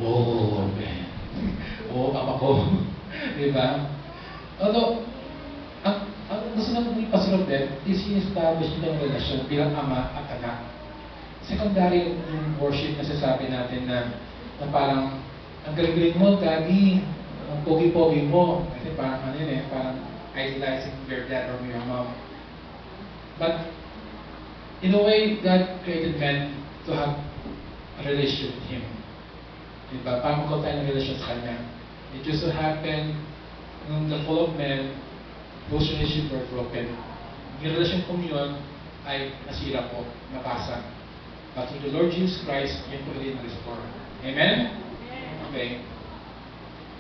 Oh, okay. Oo, papa ko. Di ba? Although, ang gusto natin ni Pastor Odette is establish ng relasyon bilang ama at anak. Secondary yung worship na sasabi natin na parang ang galing-galing mo, daddy, ang pogi-pogi mo. Kasi parang ano yun parang idolizing your dad or your mom. But in a way, God created men to have a relationship with Him. Diba? Para magkaroon tayo ng relasyon sa Kanya. It just so happened, nung the fall of men, those relationships were broken. Yung relasyon kong yun ay nasira po, napasa. But through the Lord Jesus Christ, yun po ulit na-restore. Amen? Okay.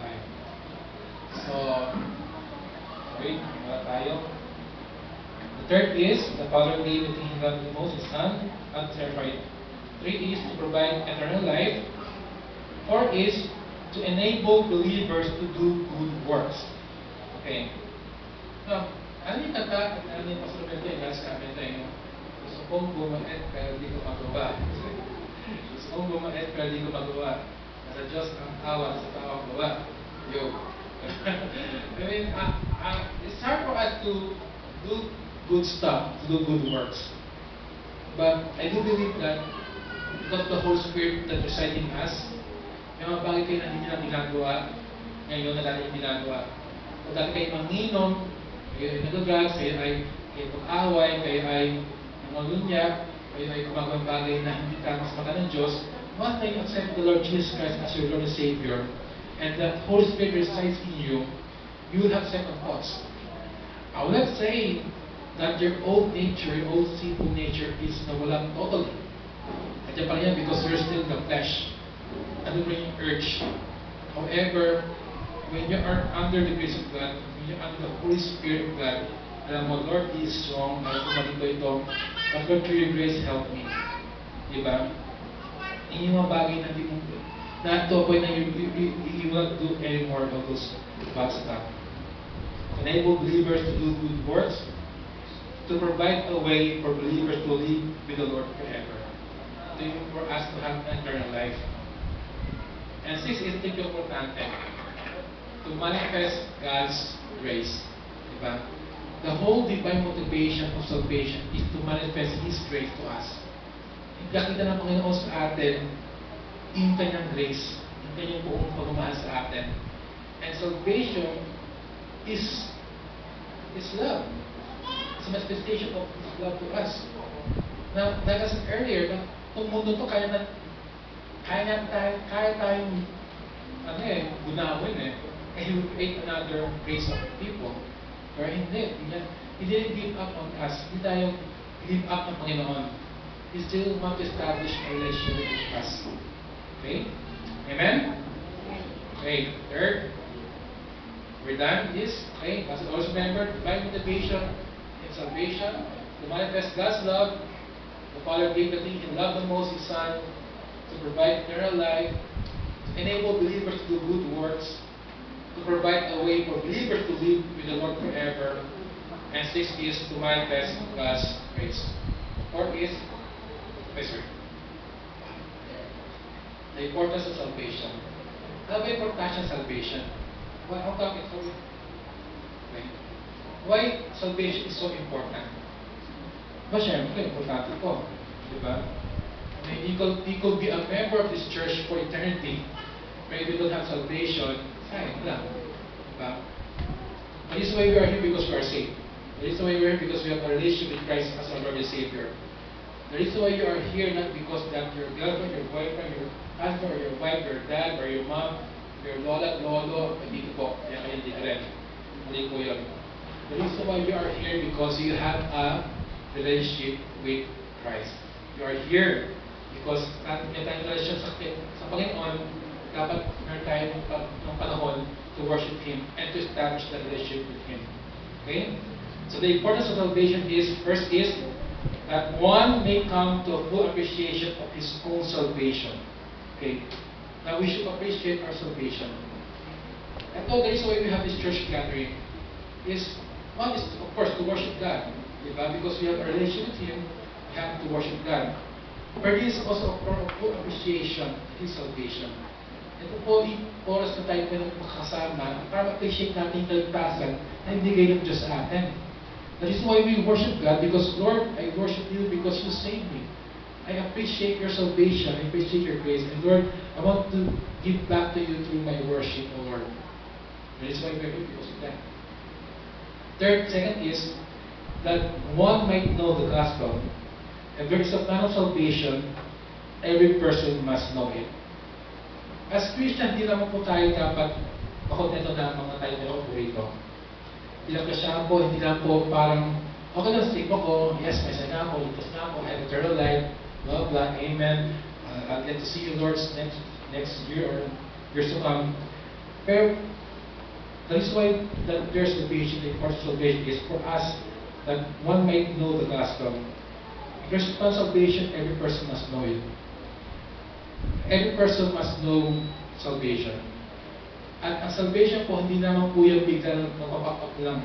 Right. So, wait, wala tayo. The third is, the Father gave the thing He loved the most, His Son, not terrified. 3 is to provide eternal life. 4 is to enable believers to do good works. Okay. Now, ano yung kata, ano yung Pastor Roberto yung last comment tayo? Gusto kong bumait pero di ko magawa. Gusto kong bumait pero di ko magawa. Nasa Diyos ang awa sa tao ang gawa. Yo. I mean, it's hard for us to do good stuff, to do good works. But I do believe that because the Holy Spirit that resides in us, may mga bagay kayo na hindi nila ginagawa, ngayon na dati yung ginagawa. Kung dati kayo manginom, kayo ay nag-drugs, kayo ay pag-away, kayo ay nangalunyak, kayo ay gumagawang bagay na hindi tama sa mata ng Diyos, once na you accept the Lord Jesus Christ as your Lord and Savior, and the Holy Spirit resides in you, you will have second thoughts. I will not say that your old nature, your old sinful nature is nawala totally. At yan pa yan because you're still the flesh. Ano rin yung urge. However, when you are under the grace of God, when you're under the Holy Spirit of God, alam mo, Lord, He is strong, alam ko malito ito, but Lord, through your grace, help me. Diba? Yung mga bagay na di mo, na to a point na you will not do anymore of those bad stuff. Enable believers to do good works, to provide a way for believers to live with the Lord forever. For us to have an eternal life. And 6 is ito yung importante. To manifest God's grace. Diba? The whole divine motivation of salvation is to manifest His grace to us. Ipakita ng Panginoon sa atin yung kanyang grace, yung kanyang buong pagmamahal sa atin. And salvation is love. It's a manifestation of His love to us. Now, like I said earlier, kung mundo to kaya tayong gunawin and He will create another race of people. Pero hindi. He didn't give up on us. Hindi tayo give up ng Panginoon. He still wants to establish a relationship with us. Okay? Amen? Okay. Third, we're done this. Okay? As also remember, divine motivation in salvation, to manifest God's love. The Father gave the thing He loved the most, His Son, to provide eternal life, to enable believers to do good works, to provide a way for believers to live with the Lord forever, and 6 is to manifest God's grace. 4 is, the importance of salvation. Ano ba yung importance of salvation? How come it's so important? Why salvation is so important? Ba, syempre, importante po. Diba? I mean, you could be a member of this church for eternity, but if you don't have salvation, sayang lang. Diba? The reason why we are here because we are saved. The reason why we are here because we have a relationship with Christ as our Lord and Savior. The reason why you are here not because that your girlfriend, your boyfriend, your husband, or your wife, your dad, or your mom, your lola, lolo, dito po. Kaya kayo dito rin. Mali po yun. The reason why you are here because you have a relationship with Christ. You are here because natin tayong relasyon sa Panginoon, dapat meron tayo ng panahon to worship Him and to establish that relationship with Him. Okay? So the importance of salvation is, first is, that one may come to a full appreciation of his own salvation. Okay? Now we should appreciate our salvation. And the reason why we have this church gathering is, one is, of course, to worship God. Because we have a relationship with Him, we have to worship God. But it is also a form of full appreciation of His salvation. Ito po, oras na tayo pwede makakasama para appreciate natin yung kaligtasan na ibigay ng Diyos sa atin. That is why we worship God, because Lord, I worship you because you saved me. I appreciate your salvation, I appreciate your grace, and Lord, I want to give back to you through my worship, O Lord. That is why we're here because of that. Second is that one might know the gospel. If there is a plan of salvation, every person must know it. As Christian, di naman po tayo dapat makontento na mga tayo na po rito. Bilang Christian po, hindi lang po parang, okay lang, stigma ko, yes, may sana ako, litas na ako, I have eternal life, blah, blah, amen. I'll get to see you, Lord, next year or years to come. Pero, that is why that there's salvation, the importance of salvation is for us that one might know the gospel. If there's a salvation, every person must know it. Every person must know salvation. At ang salvation po, hindi naman po yung biglang mapapapak lang.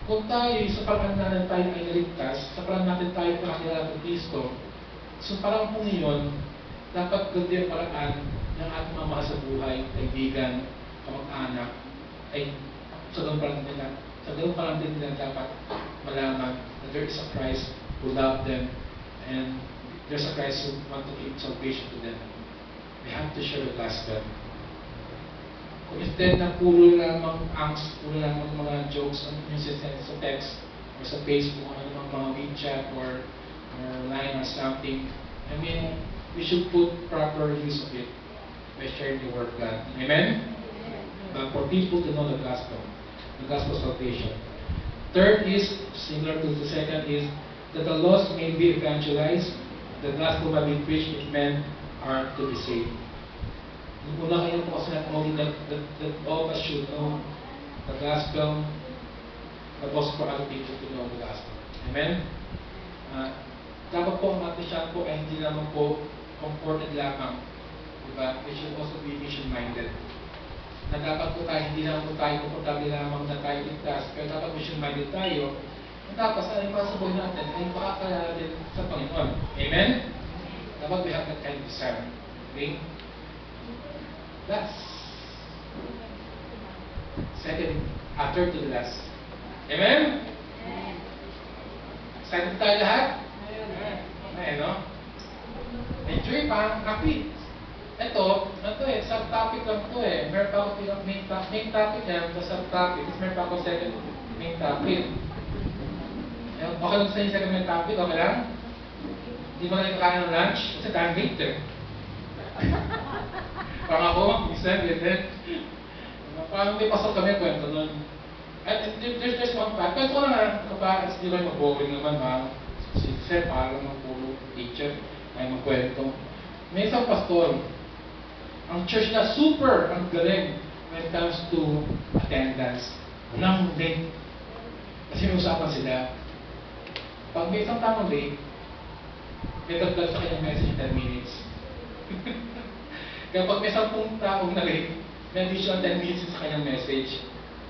Kung tayo, sa parang natin tayo ay naligtas, sa parang natin tayo nakakilala ng Kristo, so parang po ngayon, dapat ganda yung paraan ng ating mga mahal sa buhay, kaibigan, kamag-anak, ay sa ganun parang din nila dapat malaman that there is a Christ who loved them and there's a Christ who want to give salvation to them. We have to share the gospel. Kung instead na puro lamang angst, puro lamang mga jokes on sa text or sa Facebook, ano namang mga WeChat or line or something, I mean, we should put proper use of it by sharing the word of God. Amen? But for people to know the gospel of salvation. Third is, similar to the second, is that the lost may be evangelized, the gospel may be preached if men are to be saved. Yung una kayo po kasi only that all of us should know the gospel, but also for other people to know the gospel. Amen? Dapat po ang ating siya po ay hindi naman po comforted lamang. Diba? We should also be mission-minded. Na dapat po tayo, hindi naman po tayo komportable lamang na tayo ligtas, pero dapat mission-minded tayo. At tapos, ano yung sa buhay natin ay makakalala din sa Panginoon. Amen? Dapat we have that kind of desire. Okay? Last. Second, third to the last. Amen? Excited tayo lahat? Amen, no? Enjoy pa, happy. Ito subtopic lang to eh. Meron pa ako main topic yan, ito subtopic. Meron pa ako second main topic. Okay lang sa inyo second main topic, okay lang? Hindi mo na kakain ng lunch? Kasi time late eh. Parang ako, minsan, ganyan. Parang may pasok kami, kwento nun. At there's one fact. Kwento ko na kapag hindi ba mag-boring naman ha. Si Sir, parang puro teacher, ay magkwento. May isang pastor. Ang church na super ang galing when it comes to attendance. Walang late. Kasi may usapan sila. Pag may isang tamang late, may dagdag sa kanyang message 10 minutes. Kaya pag may 10 taong na late, may additional 10 minutes sa kanyang message.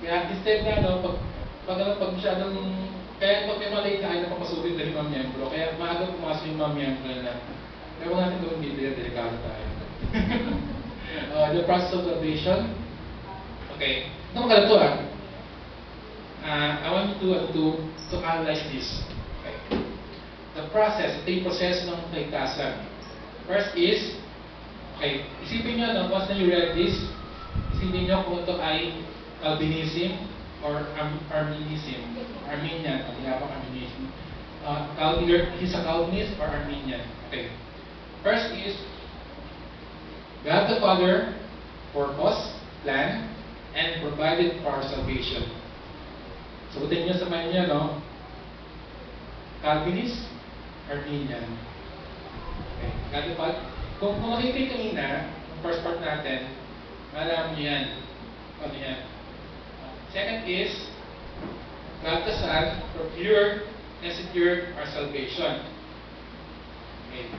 Kaya instead na, pag masyadong, kaya pag may malate na, ay napapasukin na yung mga miyembro. Kaya maaga pumasok yung mga miyembro na. Kaya huwag natin gawin bibili, delikado tayo. The process of salvation. Okay. Ito magkala to I want you to analyze this. Okay. The process, ito yung proseso ng kaligtasan. First is, okay, isipin nyo, no, once na you read this, isipin nyo kung ito ay Calvinism or Arminianism. Arminian, pag-ihapang Arminianism. Either he's a Calvinist or Arminian. Okay. First is, God the Father purpose, plan, and provided for our salvation. Sagutin niyo sa mind niya, no? Calvinist, Arminian. Okay. God the Father. Kung nakikita kanina, yung first part natin, alam niyo yan. Ano yan? Second is, God the Son procured and secured our salvation. Okay.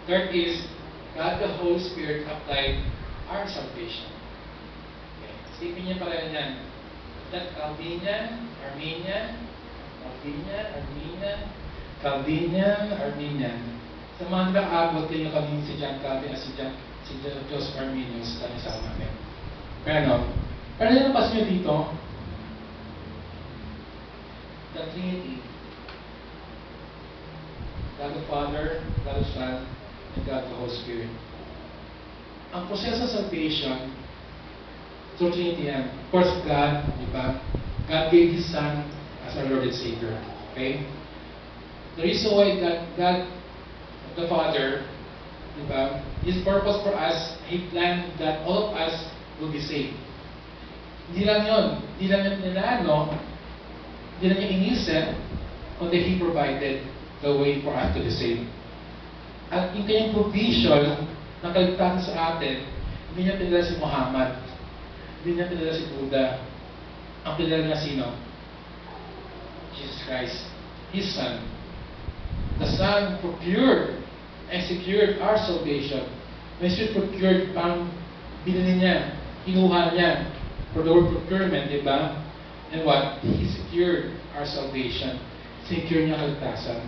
Third is, God the Holy Spirit applied our salvation. Okay. Isipin niya pala yan. That Calvinian, Arminian, Calvinian, Arminian. Sa mga nag-aabot kayo kami si John Calvin at si John si Joseph Arminius, tayo sa natin. Pero, napas nyo dito, the Trinity, God the Father, God the Son, and God the Holy Spirit. Ang proseso sa salvation, through Trinity yan. Of course, God, di ba? God gave His Son as our Lord and Savior. Okay? The reason why God the Father, di ba? His purpose for us, He planned that all of us will be saved. Hindi lang yun. Hindi lang niya inisip, kundi He provided the way for us to be saved. At yung kanyang provision na kaligtasan sa atin, hindi niya pinadala si Muhammad. Hindi niya pinadala si Buddha. Ang pinadala niya sino? Jesus Christ, His Son. The Son procured and secured our salvation. When He procured, parang binili niya, kinuha niya for the word procurement, di ba? And what? He secured our salvation. Secure niya kaligtasan.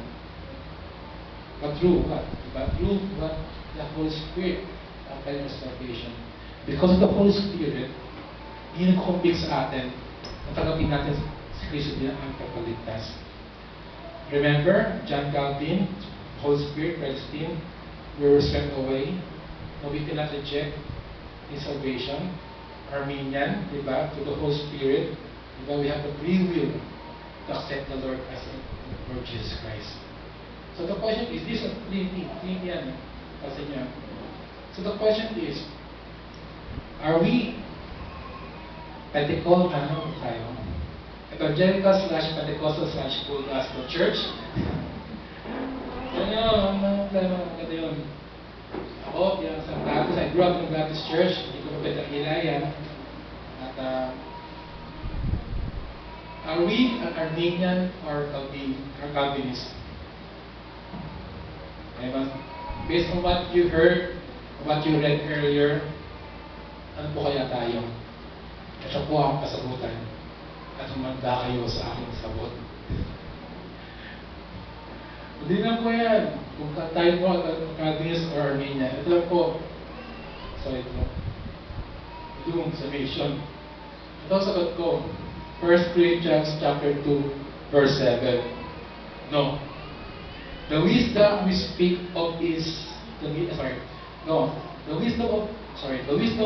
But through what? But through what? The Holy Spirit applying our salvation. Because of the Holy Spirit, He nag-convict sa atin na tanggapin natin si Kristo din ang kapaligtas. Remember, John Calvin, Holy Spirit, Christine, we were swept away. No, we cannot reject His salvation. Arminian, diba? Through the Holy Spirit, diba? We have the free will to accept the Lord as Lord Jesus Christ. So the question is, this is Trinity yan. Kasi niya. So the question is, are we Pentecostal, tayo? Evangelical / Pentecostal / Full Gospel Church? Maganda yun. Ako, yung sa Baptist, I grew up in Baptist Church, hindi ko mabit ang ilayan. At, are we an Arminian or Calvinist? Diba? Based on what you heard, what you read earlier, ano po kaya tayo? Ito po ang kasagutan. At humanda kayo sa aking sabot. Hindi lang po yan. Kung tayo po Calvinist or Armenian, ito lang po. Sorry po. Yung summation. Ito ang sagot ko. 1 Corinthians chapter 2, verse 7. No. The wisdom we speak of is the wisdom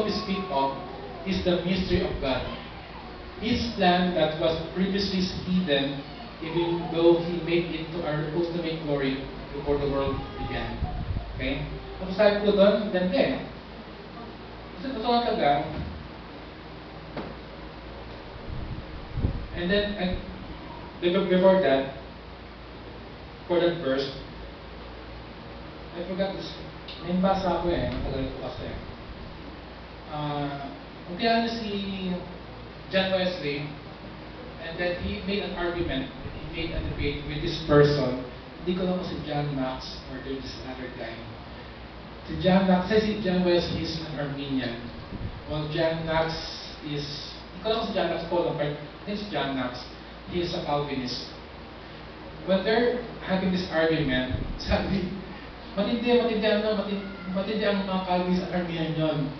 we speak of is the mystery of God. His plan that was previously hidden, even though He made it to our ultimate glory before the world began. Okay? Tapos sabi ko doon, ganda eh. Kasi totoo talaga. And then, before that, for that verse, I forgot this. May basa ako eh, matagal ko kasi. Umpiyaan niya si John Wesley, and then he made an argument, he made a debate with this person. Hindi ko lang kung si John Knox or this other guy. Si John Knox, si John Wesley is an Armenian. While John Knox is, hindi ko lang kung si John Knox po lang, but this John Knox, he is a Calvinist. When they're having this argument, sabi, matindi ang mga Calvinist at Armenian yun.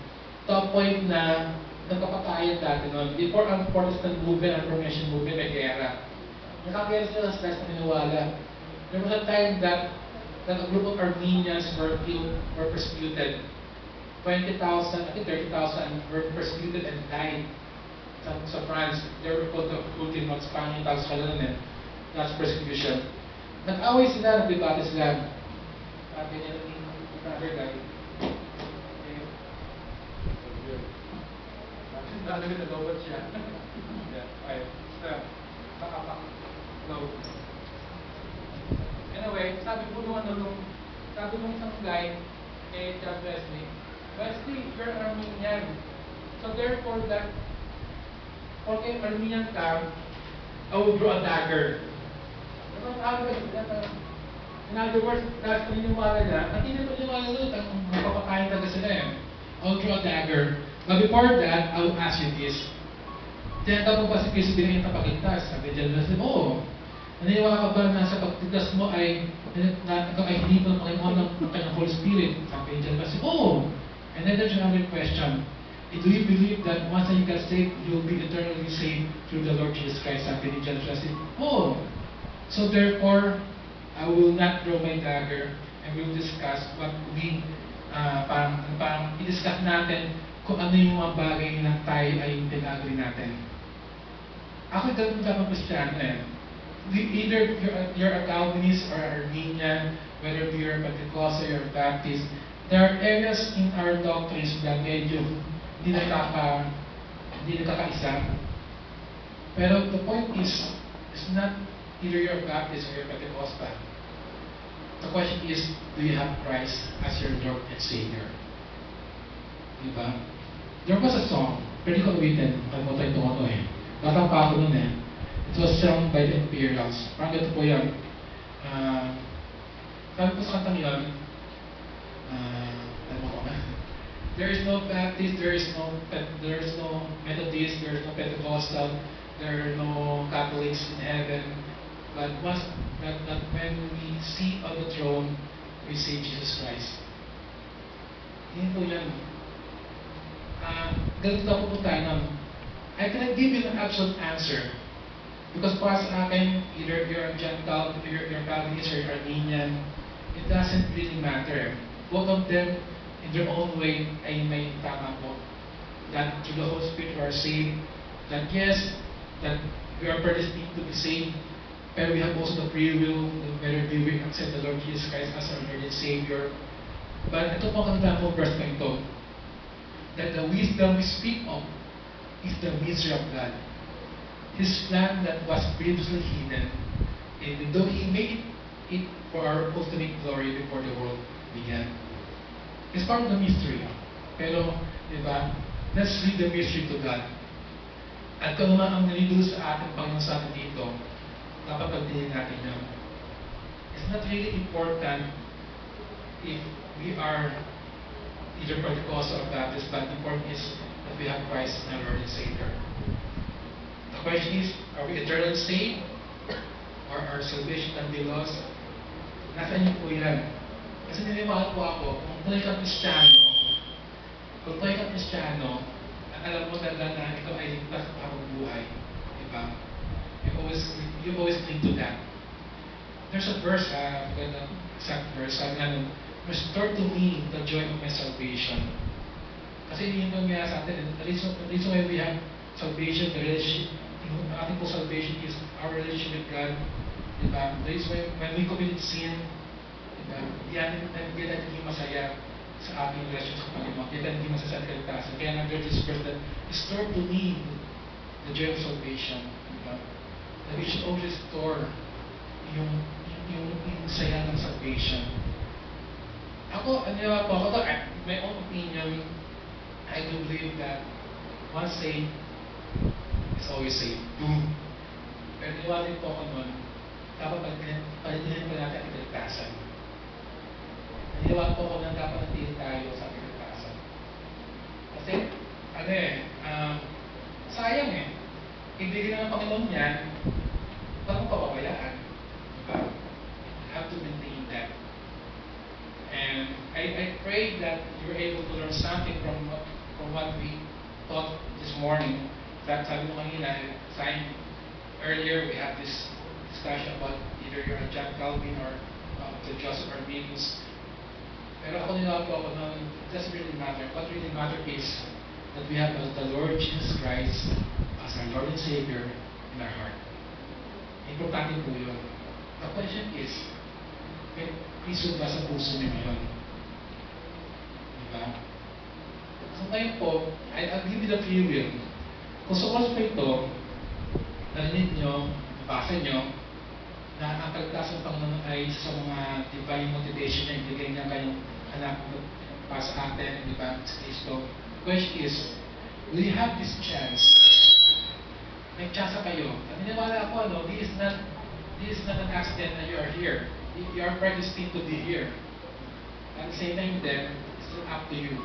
To a point na nagkapatayan dati nun. Before ang Protestant movement, ang Reformation movement, may gera. Nakakera sila sa na miniwala. There was a time that a group of Armenians were killed, were persecuted. 20,000, I think 30,000 were persecuted and died sa France. They were called the Ultimate Spanish Tags Kalanan. That's persecution. Nag-away sila, nag-debate sila. Sabi niya ng other guy. Nalagay na lobot siya. Okay. So, pakapak. Low. Anyway, sabi nung isang guy, kay John Wesley, you're Armenian. So therefore, that, okay, Armenian ka, I will draw a dagger. In other words, dahil paniniwala na, at hindi paniniwala doon, mapapakain talaga sila eh. I'll draw a dagger. But before that, I will ask you this. Tinatapos pa si Kristo binigyan ng pagligtas? Sabi dyan, oo. Naniniwala ka ba na sa pagligtas mo ay ikaw ay hindi pa Panginoon ng kanyang Holy Spirit? Sabi dyan, oo. And then there's another question. Do you believe that once you get saved, you'll be eternally saved through the Lord Jesus Christ? Sabi ni John 3. Oh! So therefore, I will not draw my dagger and we'll discuss what we, parang i-discuss natin kung ano yung mga bagay na tayo ay pinag-agree natin. Ako ganun dapat Kristiyano eh. Either you're a Calvinist or Armenian, whether you're a Pentecostal or Baptist, there are areas in our doctrines na medyo hindi nakakaisa. Pero the point is, it's not either you're a Baptist or you're Pentecostal. The question is, do you have Christ as your Lord and Savior? Diba? There was a song, pwede ko uwitin, kalimutan ito ano eh. Batang pa ako nun eh. It was sung by the Imperials. Parang ganito po yan. Sabi po sa kantang yun, ano ko na? There is no Baptist, there is no Methodist, there is no Pentecostal, there are no Catholics in heaven. But when we see on the throne, we see Jesus Christ. Yun po yan. Ganito na po tayo nun. I cannot give you an absolute answer. Because para sa akin, either you're a Gentile, you're Calvinist, or you're Armenian, it doesn't really matter. Both of them, in their own way, ay may tama po. That through the Holy Spirit we are saved. That yes, that we are predestined to be saved. But we have also the free will, whether we accept the Lord Jesus Christ as our Lord and Savior. But ito po ang kanilang po verse na ito. That the wisdom we speak of is the mystery of God. His plan that was previously hidden, even though He made it for our ultimate glory before the world began. It's part of the mystery. Pero, di ba, let's read the mystery to God. At kung naman ang nalilito sa ating Panginoon sa atin dito, dapat pagdinin natin yun. It's not really important if we are either Pentecostal or Baptist, but the important is that we have Christ as our Lord and Savior. The question is, are we eternally saved? Or our salvation can be lost? Nasaan niyo po yan? Kasi niniwala po ako, kung tayo ka Kristiyano, at alam mo talaga na ito ay ligtas sa buhay. Diba? You always cling to that. There's a verse, I forgot the exact verse, sabi nga nun, restore to me the joy of my salvation. Kasi yun yung nga sa atin, the reason why we have salvation, the relationship, yung ating po salvation is our relationship with God. Diba? The reason why when we commit sin, diba? Yan natin hindi masaya sa ating relationship sa Panginoon. Yan natin hindi masaya sa kaligtasan. Kaya nag-read this verse that restore to me the joy of salvation. Diba? That we should always restore yung saya ng salvation. Ako, my own opinion, I do believe that once saved, is always saved. Pero niwala po ako nun, dapat palitin pa natin ang kaligtasan. Niwala po ako nun, dapat natin tayo sa kaligtasan. Kasi, sayang eh. Ibigay na ng Panginoon yan, parang pababayaan. Diba? You have to maintain that. And I pray that you're able to learn something from what we taught this morning. That sabi mo kanina, earlier we had this discussion about either you're a John Calvin or the Joseph Arminius. Pero ako nila po ako nun, it doesn't really matter. What really matters is that we have the Lord Jesus Christ as our Lord and Savior in our heart. Importante po yun. The question is, may Kristo ba sa puso niyo yun? Diba? So ngayon po, I'll give you the free will. Kung sa oras pa ito, narinig nyo, nabasa nyo, na ang kaligtasan ng Panginoon ay sa mga divine motivation na ibigay niya kayong anak para sa atin, di ba, sa Kristo. The question is, will you have this chance? May chance kayo. At niniwala ako, this is not an accident that you are here. You are predestined to be here. At the same time then, it's still up to you.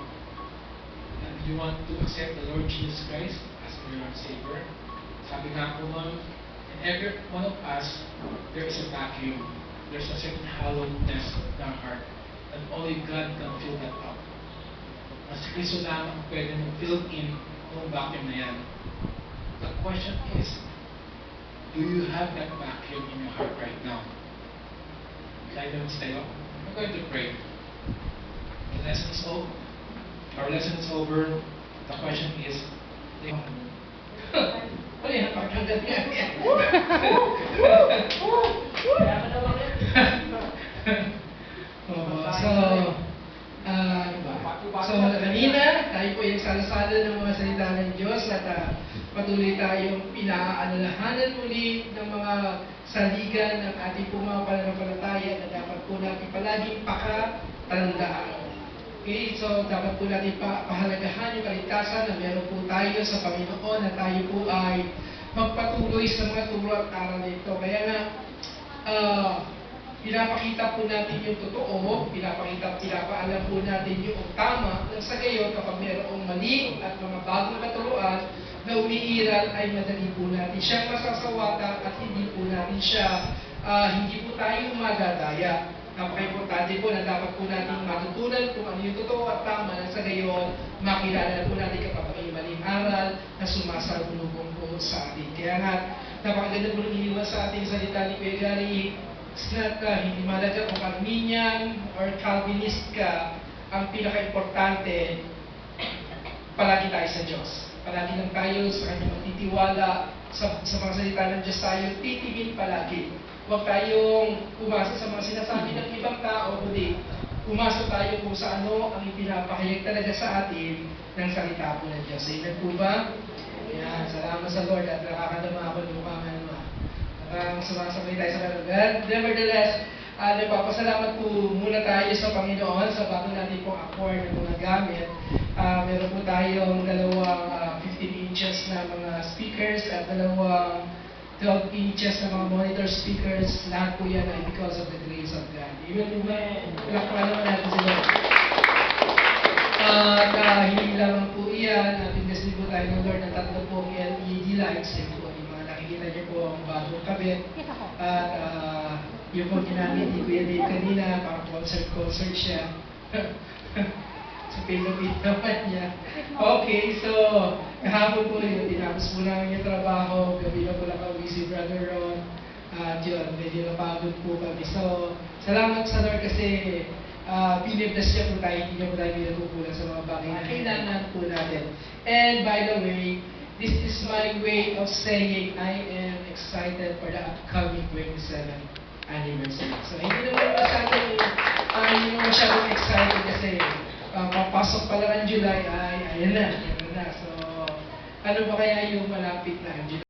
And you want to accept the Lord Jesus Christ as your Lord and Savior. Sabi nga po nun, in every one of us, there is a vacuum. There's a certain hollowness in our heart. And only God can fill that up. Mas Kristo lang ang pwede mong fill in kung vacuum na yan. The question is, do you have that vacuum in your heart right now? Kaya naman tayo. We're going to pray. The lesson is over. Our lesson is over. The question is, ano yan? Pakagad yan. So, kanina, tayo po yung salasala ng mga salita ng Diyos at patuloy tayong pinaalalahanan muli ng mga saligan ng ating po mga pananampalataya na dapat po natin palaging pakatandaan. Okay, so dapat po natin pahalagahan yung kaligtasan na meron po tayo sa Panginoon na tayo po ay magpatuloy sa mga turo at aral nito. Kaya nga, pinapakita po natin yung totoo, pinapaalam po natin yung tama, nang sa gayon kapag mayroong mali at mga bagong katuruan na umiiral ay madali po natin siyang masasawata at hindi po natin siya, hindi po tayo madadaya. Napaka-importante po na dapat po natin matutunan kung ano yung totoo at tama, nang sa gayon makilala po natin kapag may maling aral na sumasalubong po sa atin. Kaya nga, napakaganda po nang iniwan sa ating salita ni Kuya Gary. Hindi malaga kung Arminian or Calvinist ka, ang pinaka-importante, palagi tayo sa Diyos. Palagi lang tayo sa kanyang magtitiwala, sa mga salita ng Diyos tayo, titingin palagi. Huwag tayong umasa sa mga sinasabi ng ibang tao, kundi umasa tayo kung sa ano ang ipinapahayag talaga sa atin ng salita po ng Diyos. Amen po ba? Yan, salamat sa Lord at nakakadama ako ng mga sumasabay tayo sa kalugan. Nevertheless, nagpapasalamat po muna tayo sa Panginoon sa bago natin pong accord ng mga gamit. Meron po tayong dalawang 15 inches na mga speakers at dalawang 12 inches na mga monitor speakers. Lahat po yan ay because of the grace of God. Amen po ba? Palakpakan naman natin sila. At hindi lamang po iyan, pindas din po tayo ng Lord ng tatlo pong LED lights. Yan po yung mga nakikita niyo po ang bagong kabit. At yung po ginamit ni Kuya Dave kanina, parang concert siya. Sa Pilipino naman niya. Okay, so kahapon po yun, tinapos po namin yung trabaho, gabi na po nakauwi si Brother Ron. At yun, medyo napagod po kami. So, salamat sa Lord kasi pinibdas niya po tayo, hindi niya po tayo pinagkukulang sa mga bagay na kailangan po natin. And by the way, this is my way of saying I am excited for the upcoming 27th anniversary. So, hindi naman masyadong excited kasi papasok pa lang ang July ay ayan na. So, ano ba kaya yung malapit na ang July?